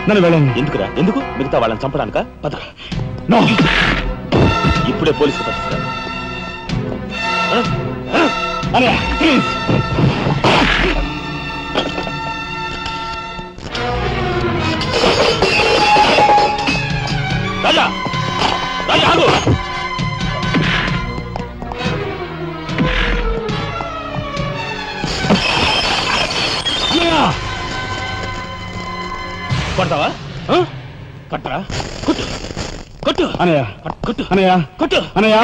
నన్ను వెళ్ళండి. ఎందుకురా? ఎందుకు? మిగతా వాళ్ళని చంపడానికా? పద. నో, ఇప్పుడే పోలీసులు పట్టిస్తారు. అన్నయ్య ప్లీజ్. రాజా, రాజా ఆగు. కొడతావా? కట్టరా? కొట్టు, కొట్టు అన్నయ్య, కొట్టు, అన్నయ్య, కొట్టు, అన్నయ్య.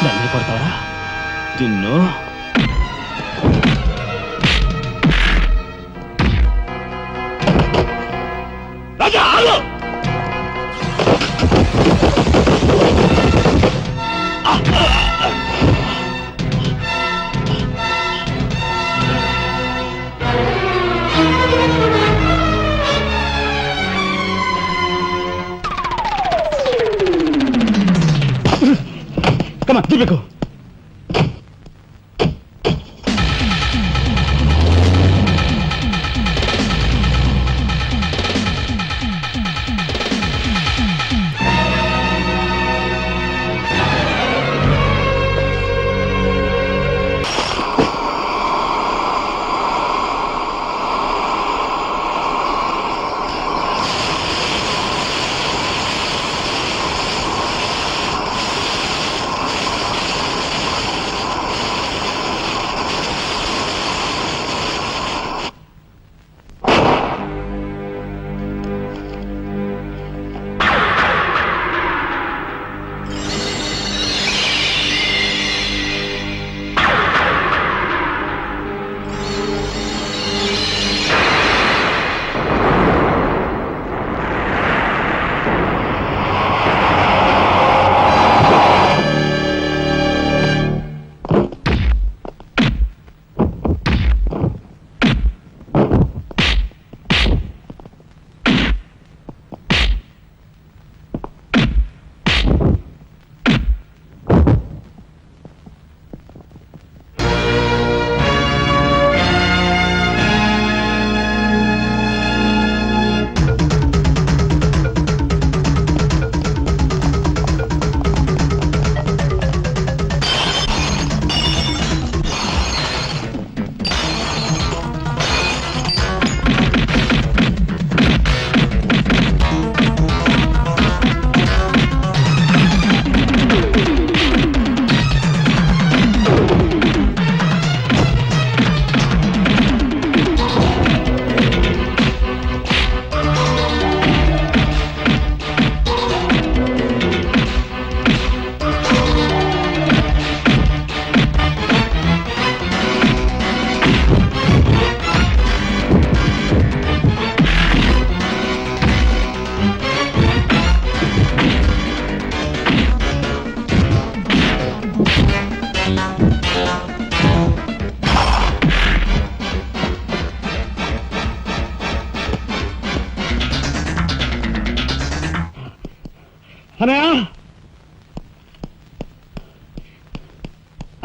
నన్ను కొడతావరా? నిన్ను రాజా ఆగు. Come on, Deepiku.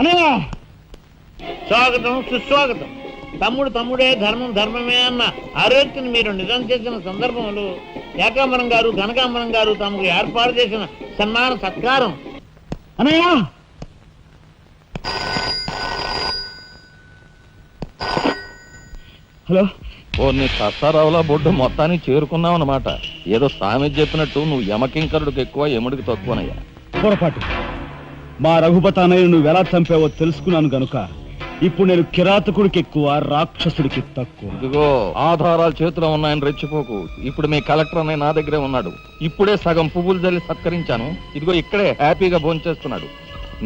అన్నయ్య స్వాగతం సుస్వాగతం. తమ్ముడు తమ్ముడే ధర్మం ధర్మమే అన్న ఆరోగ్యం మీరు నిజం చేసిన సందర్భంలో ఏకాంబరం గారు కనకాంబరం గారు తమకు ఏర్పాటు చేసిన సన్మాన సత్కారం. అన్నయ్య హలో. ఓ నీ సత్తారావులా బొడ్డు మొత్తానికి చేరుకున్నావు అన్నమాట. ఏదో సామెత చెప్పినట్టు నువ్వు యమకింకరుడికి ఎక్కువ యముడికి తక్కువనయ్యా. పొరపాటు. మా రఘుపతి అన్నయ్య నువ్వు ఎలా చంపావో తెలుసుకున్నాను గనుక ఇప్పుడు నేను కిరాతకుడికి ఎక్కువ, రాక్షసుడికి తక్కువ. ఇదిగో ఆధారాలు చేతిలో ఉన్నాయని రెచ్చిపోకు. ఇప్పుడు మీ కలెక్టర్ అన్నయ్య నా దగ్గరే ఉన్నాడు. ఇప్పుడే సగం పువ్వులు జల్లి సత్కరించాను. ఇదిగో ఇక్కడే హ్యాపీగా భోంచేస్తున్నాడు.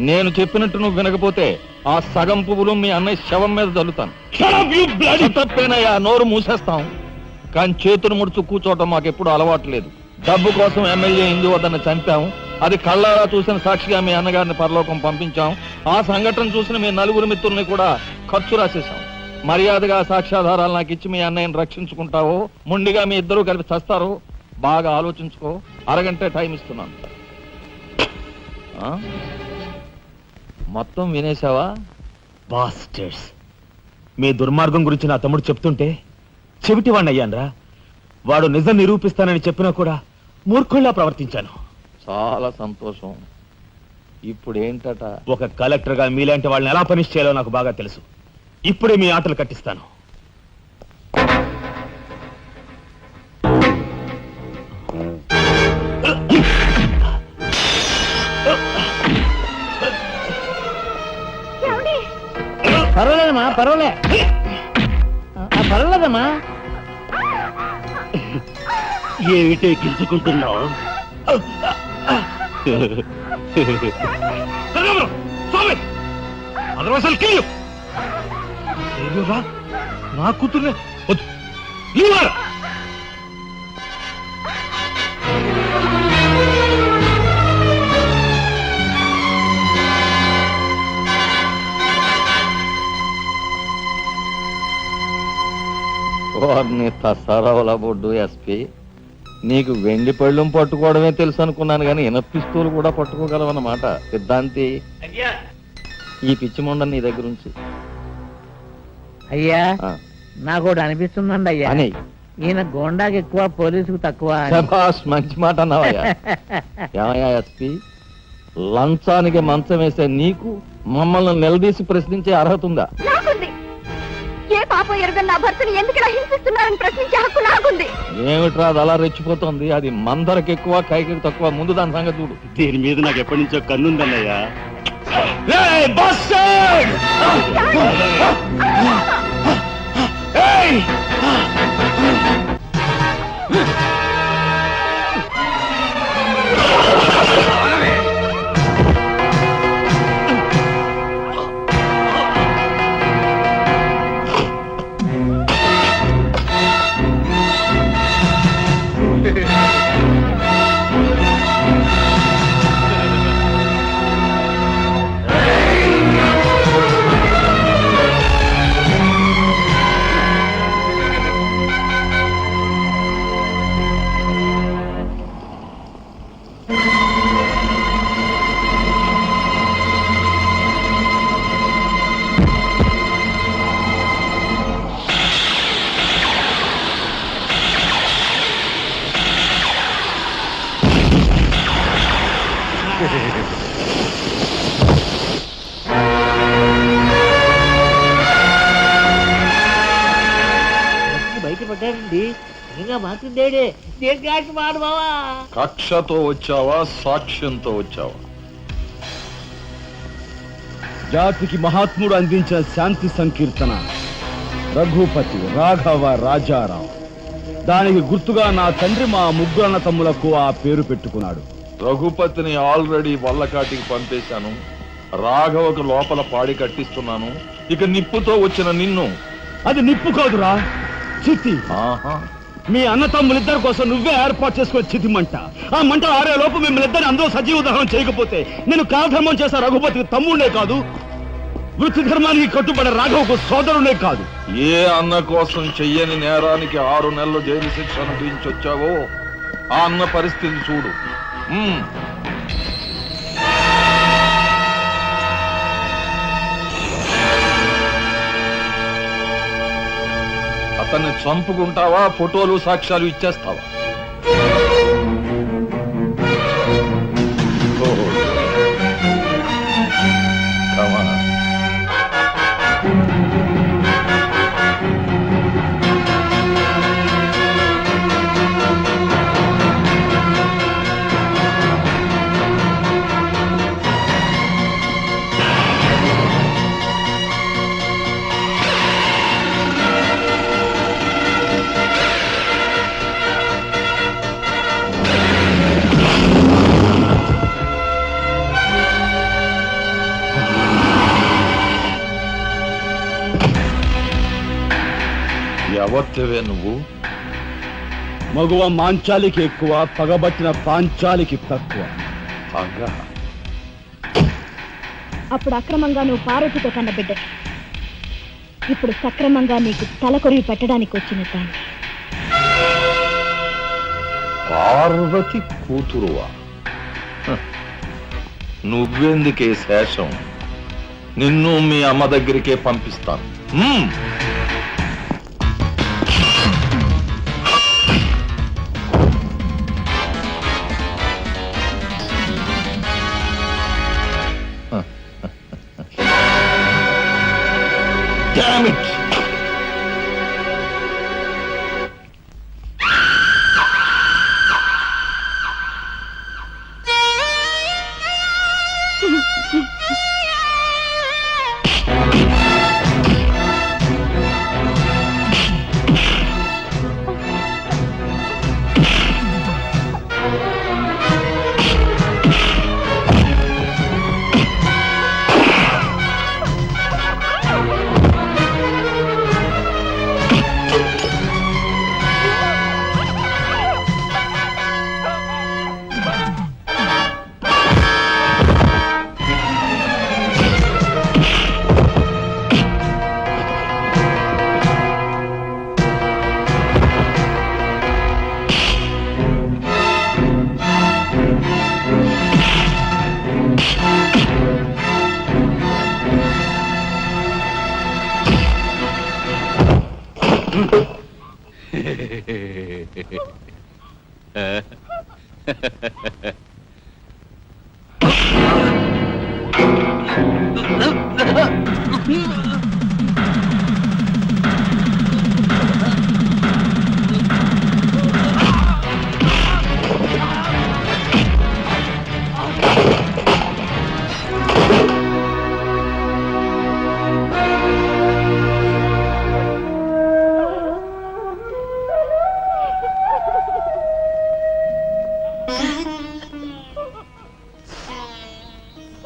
నేను చెప్పినట్టు నువ్వు వినకపోతే ఆ సగం పువ్వులు మీ అన్నయ్య శవం మీద జల్లుతాను. తప్పేనయ్యా, నోరు మూసేస్తాం. కానీ చేతులు ముడుచు కూర్చోవటం మాకెప్పుడు అలవాటు లేదు. డబ్బు కోసం ఎమ్మెల్యే ఇందువద్దను చంపాం. అది కళ్ళారా చూసిన సాక్షిగా మీ అన్నగారిని పరలోకం పంపించాం. ఆ సంఘటన చూసిన మీ నలుగురు మిత్రుల్ని కూడా ఖర్చు రాసేశాం. మర్యాదగా సాక్ష్యాధారాలు నాకు ఇచ్చి మీ అన్నయ్యని రక్షించుకుంటావో ముండిగా మీ ఇద్దరూ కలిపి చస్తారో బాగా ఆలోచించుకో. అరగంటే టైం ఇస్తున్నాను. మొత్తం వినేశావా? బాస్టర్స్, మీ దుర్మార్గం గురించి నా తమ్ముడు చెప్తుంటే చెవిటి వాడిని అయ్యాన్రా. వాడు నిజం నిరూపిస్తానని చెప్పినా కూడా మూర్ఖుల్లా ప్రవర్తించాను. చాలా సంతోషం. ఇప్పుడు ఏంటట? ఒక కలెక్టర్ గా మీలాంటి వాళ్ళని ఎలా పనిష్ చేయాలో నాకు బాగా తెలుసు. ఇప్పుడే మీ ఆటలు కట్టిస్తాను. పర్వాలేదమ్మా, పర్వాలేదమ్మా. ఏమిటే గింజుకుంటున్నావు? నా కూతుర్నే వారిని తసారావుల బొడ్డు ఎస్పీ, నీకు వెండి పళ్ళెం పట్టుకోవడమే తెలుసు అనుకున్నాను కానీ పిస్తూలు కూడా పట్టుకోగలవన్నమాట. సిద్ధాంతి, ఈ పిచ్చి మొండ నీ దగ్గర నుంచి. అయ్యా నాకు ఒకటి అనిపిస్తుందండి అయ్యా, అని ఈయన గోండాకి ఎక్కువ పోలీసుకు తక్కువ. శభాష్, మంచి మాట అన్నావయ్యా. ఏమయ్యా ఎస్పీ, లంచానికి మంచం వేసే నీకు మమ్మల్ని నిలదీసి ప్రశ్నించే అర్హత ఉందా? ఏ పాపం ఎరుగని నా భర్తని ఎందుకు ఇలా హింసిస్తున్నారని ప్రశ్నించే హక్కు నాకుంది. ఏమిట్రా అది అలా రెచ్చిపోతుంది? అది మందరికి ఎక్కువ, కైకి తక్కువ. ముందు దాని సంగతి చూడు. దీని మీద నాకు ఎప్పటి నుంచో కన్నుందన్నయ్యా. బయటపడ్డాడండి, ఇంకా మాట్లాడే దేనికి మాట బావా. కక్షతో వచ్చావా, సాక్ష్యంతో వచ్చావా? జాతికి మహాత్ముడు అందించిన శాంతి సంకీర్తన రఘుపతి రాఘవ రాజారావు. దానికి గుర్తుగా నా తండ్రి మా ముగ్గురు అన్న తమ్ములకు ఆ పేరు పెట్టుకున్నాడు. రఘుపతిని ఆల్రెడీ వల్లకాటికి పంపేశాను. రాఘవకు లోపల పాడి కట్టిస్తున్నాను. ఇక నిప్పుతో వచ్చిన నిన్ను. అది నిప్పు కాదురా, చితి. మీ అన్న తమ్ములిద్దరి కోసం నువ్వే ఏర్పాటు చేసుకునే చితి మంట. ఆ మంట ఆరే లోపు మిమ్మల్ని ఇద్దరిని అందరూ సజీవ దహనం చేయకపోతే నేను కాలధర్మం చేసే రఘుపతికి తమ్ముడే కాదు, వృత్తి ధర్మానికి కట్టుబడే రాఘవకు సోదరుడే కాదు. ఏ అన్న కోసం చెయ్యని నేరానికి 6 నెలలు జైలు శిక్ష అనుభవించొచ్చావో ఆ అన్న పరిస్థితి చూడు. అతన్ని చంపుకుంటావా ఫోటోలు సాక్ష్యాలు ఇచ్చేస్తావా? ఓహో. Come on. ఎవరివే నువ్వు? మగువ మాంచాలికి ఎక్కువ, పగబట్టిన పాంచాలికి తక్కువ. పగ? అప్పుడు అక్రమంగా నువ్వు పార్వతితో కన్న బిడ్డ, ఇప్పుడు సక్రమంగా నీకు తలకొరివి పెట్టడానికి వచ్చిన దాన్ని. పార్వతి కూతురువా? నువ్వెందుకే శేషం? నిన్ను మీ అమ్మ దగ్గరికే పంపిస్తాను. Damn it!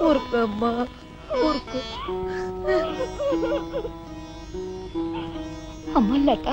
ఊరుకోమ్మా, ఊరుకో. అమ్మలట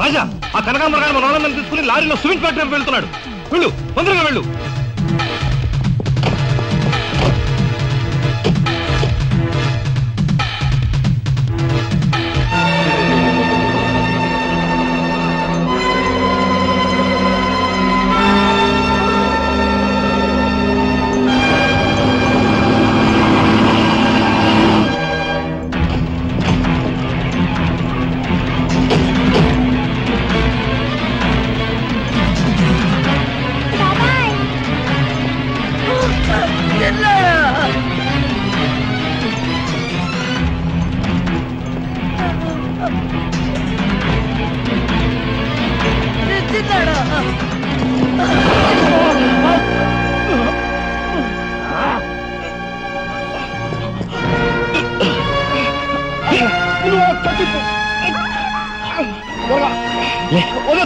రాజా, ఆ కనకాంబరగాడు మన వాళ్ళని తీసుకుని లారీలో సిమెంట్ ఫ్యాక్టరీ వెళ్తున్నాడు. వెళ్ళు, తొందరగా వెళ్ళు.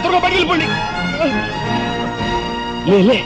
త్వరగా బయటికి వెళ్ళిపోండి. లే లే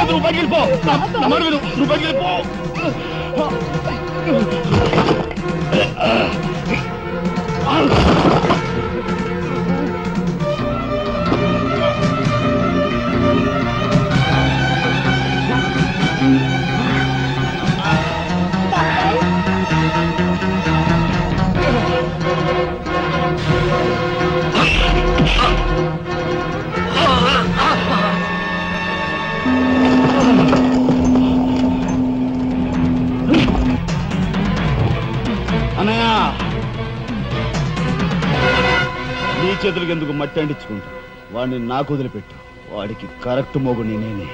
నువ్వు బయటికి వెళ్ళిపో. నా మాట విను, నువ్వు బయటికి వెళ్ళిపో. అన్నయ్య, నీ చేతులకి ఎందుకు మట్టి అంటించుకుంటా? వాడిని నాకు వదిలిపెట్టు. వాడికి కరెక్ట్ మోగుని నేనే.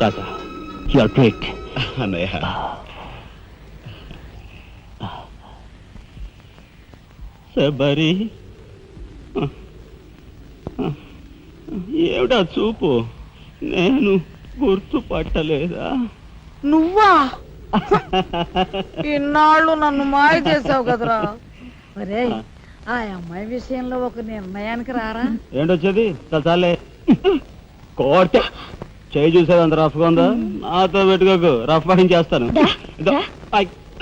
రాజా, యు ఆర్ గ్రేట్. అన్నయ్య, శబరి, ఏమిటా చూపు? నేను గుర్తుపట్టలేదా? నువ్వా? ఇన్నాళ్ళు నన్ను మాయ చేసావు కదరా. మరే ఆ అమ్మాయి విషయంలో ఒక నిర్ణయానికి రారా? ఏంటొచ్చేది? చాలే కోర్టే చేయి చూసేది అంత రఫ్గా ఉందా? నాతో పెట్టుకోకు, రఫ్ చేస్తాను.